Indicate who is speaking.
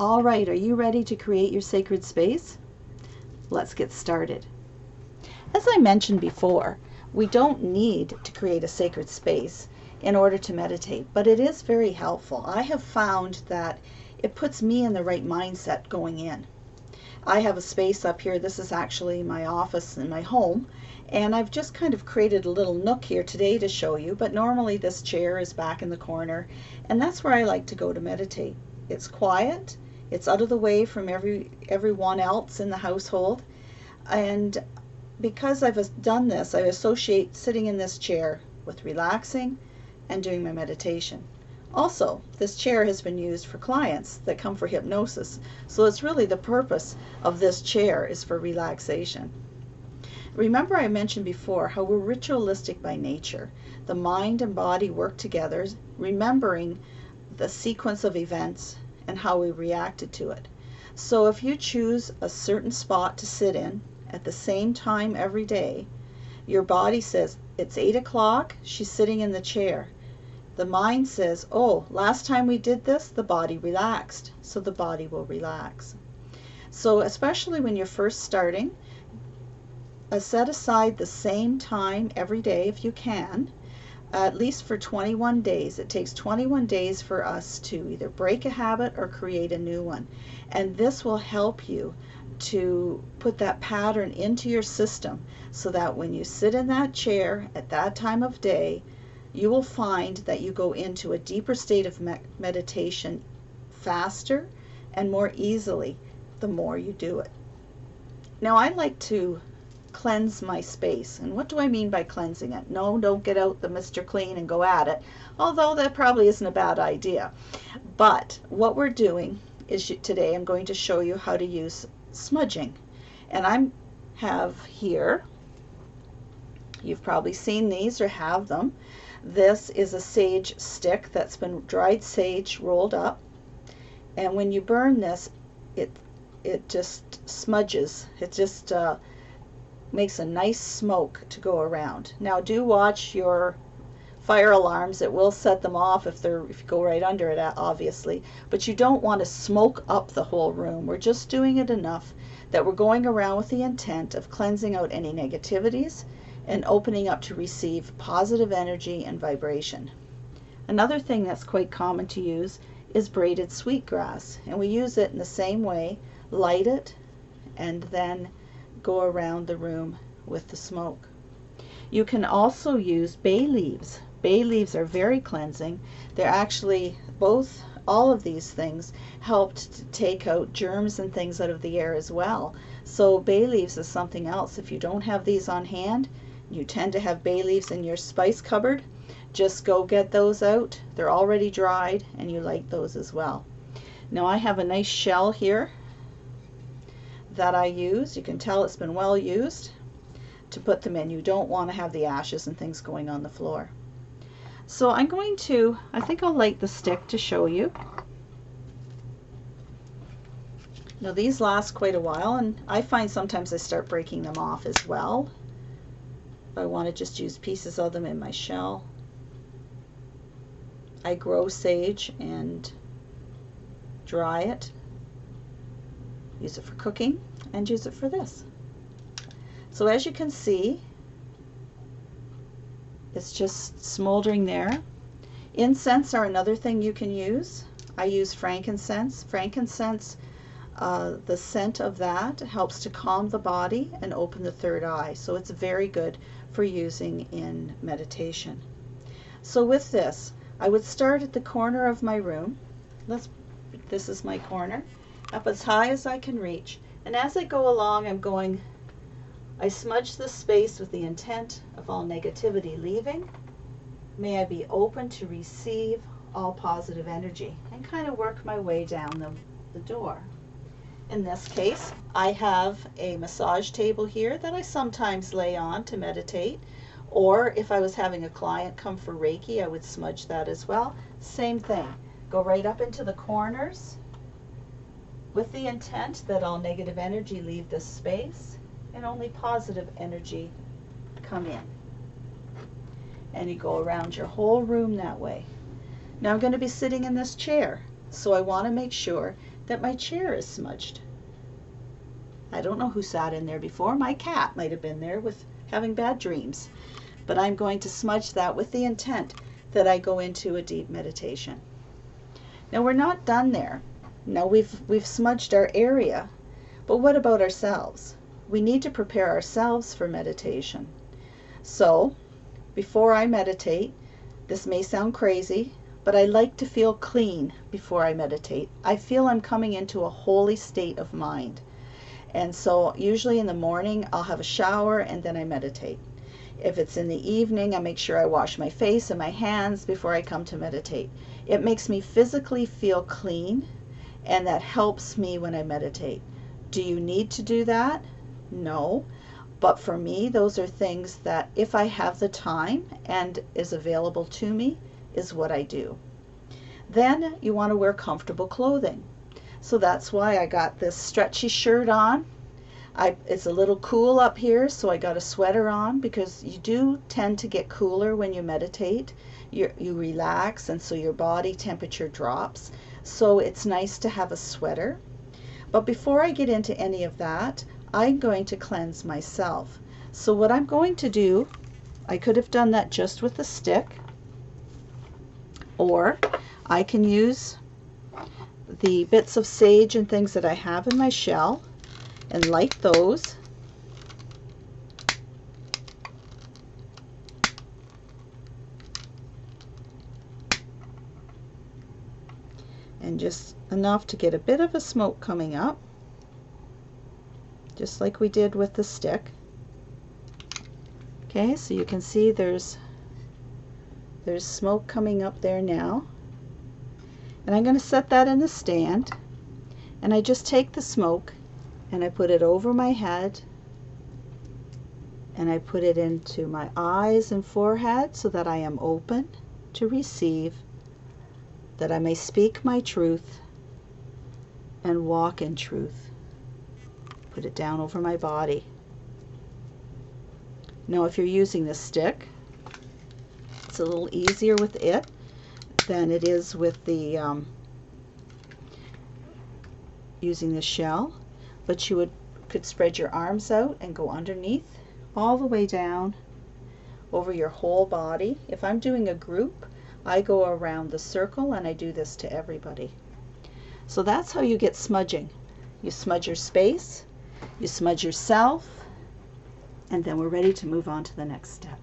Speaker 1: All right, are you ready to create your sacred space? Let's get started. As I mentioned before, we don't need to create a sacred space in order to meditate, but it is very helpful. I have found that it puts me in the right mindset going in. I have a space up here. This is actually my office in my home, and I've just kind of created a little nook here today to show you, but normally this chair is back in the corner, and that's where I like to go to meditate. It's quiet. It's out of the way from everyone else in the household, and because I've done this, I associate sitting in this chair with relaxing and doing my meditation. Also, this chair has been used for clients that come for hypnosis, so it's really the purpose of this chair is for relaxation. Remember, I mentioned before how we're ritualistic by nature. The mind and body work together, remembering the sequence of events and how we reacted to it. So if you choose a certain spot to sit in at the same time every day, your body says, it's 8 o'clock, she's sitting in the chair. The mind says, oh, last time we did this, the body relaxed, so the body will relax. So especially when you're first starting, set aside the same time every day if you can, at least for 21 days. It takes 21 days for us to either break a habit or create a new one. And this will help you to put that pattern into your system so that when you sit in that chair at that time of day, you will find that you go into a deeper state of meditation faster and more easily the more you do it. Now, I like to cleanse my space. And what do I mean by cleansing it? No, don't get out the Mr. Clean and go at it, although that probably isn't a bad idea. But what we're doing is today I'm going to show you how to use smudging. And I have here, you've probably seen these or have them. This is a sage stick that's been dried sage rolled up. And when you burn this, it just smudges. It just makes a nice smoke to go around. Now do watch your fire alarms. It will set them off if you go right under it, obviously, but you don't want to smoke up the whole room. We're just doing it enough that we're going around with the intent of cleansing out any negativities and opening up to receive positive energy and vibration. Another thing that's quite common to use is braided sweetgrass, and we use it in the same way. Light it and then go around the room with the smoke. You can also use bay leaves. Bay leaves are very cleansing. They're actually all of these things helped to take out germs and things out of the air as well. So bay leaves is something else. If you don't have these on hand, you tend to have bay leaves in your spice cupboard, just go get those out. They're already dried and you light those as well. Now I have a nice shell here that I use. You can tell it's been well used to put them in. You don't want to have the ashes and things going on the floor. So I think I'll light the stick to show you. Now these last quite a while, and I find sometimes I start breaking them off as well. I want to just use pieces of them in my shell. I grow sage and dry it. Use it for cooking and use it for this. So as you can see, it's just smoldering there. Incense are another thing you can use. I use frankincense. Frankincense, the scent of that helps to calm the body and open the third eye. So it's very good for using in meditation. So with this, I would start at the corner of my room. This is my corner, up as high as I can reach. And as I go along, I smudge the space with the intent of all negativity leaving. May I be open to receive all positive energy, and kind of work my way down the door. In this case, I have a massage table here that I sometimes lay on to meditate, or if I was having a client come for Reiki, I would smudge that as well. Same thing. Go right up into the corners with the intent that all negative energy leave this space and only positive energy come in. And you go around your whole room that way. Now I'm going to be sitting in this chair, so I want to make sure that my chair is smudged. I don't know who sat in there before. My cat might have been there with having bad dreams. But I'm going to smudge that with the intent that I go into a deep meditation. Now we're not done there. Now we've smudged our area, but what about ourselves? We need to prepare ourselves for meditation. So before I meditate, this may sound crazy, but I like to feel clean before I meditate. I feel I'm coming into a holy state of mind. And so usually in the morning I'll have a shower and then I meditate. If it's in the evening, I make sure I wash my face and my hands before I come to meditate. It makes me physically feel clean, and that helps me when I meditate. Do you need to do that? No. But for me, those are things that if I have the time and is available to me, is what I do. Then you want to wear comfortable clothing. So that's why I got this stretchy shirt on. It's a little cool up here, so I got a sweater on, because you do tend to get cooler when you meditate. You relax, and so your body temperature drops. So it's nice to have a sweater. But before I get into any of that, I'm going to cleanse myself. So what I'm going to do, I could have done that just with a stick, or I can use the bits of sage and things that I have in my shell and light those. And just enough to get a bit of a smoke coming up, just like we did with the stick. Okay, so you can see there's smoke coming up there now. And I'm going to set that in the stand, and I just take the smoke and I put it over my head, and I put it into my eyes and forehead so that I am open to receive, that I may speak my truth and walk in truth. Put it down over my body. Now if you're using the stick, it's a little easier with it than it is with the using the shell, but you could spread your arms out and go underneath all the way down over your whole body. If I'm doing a group, I go around the circle, and I do this to everybody. So that's how you get smudging. You smudge your space, you smudge yourself, and then we're ready to move on to the next step.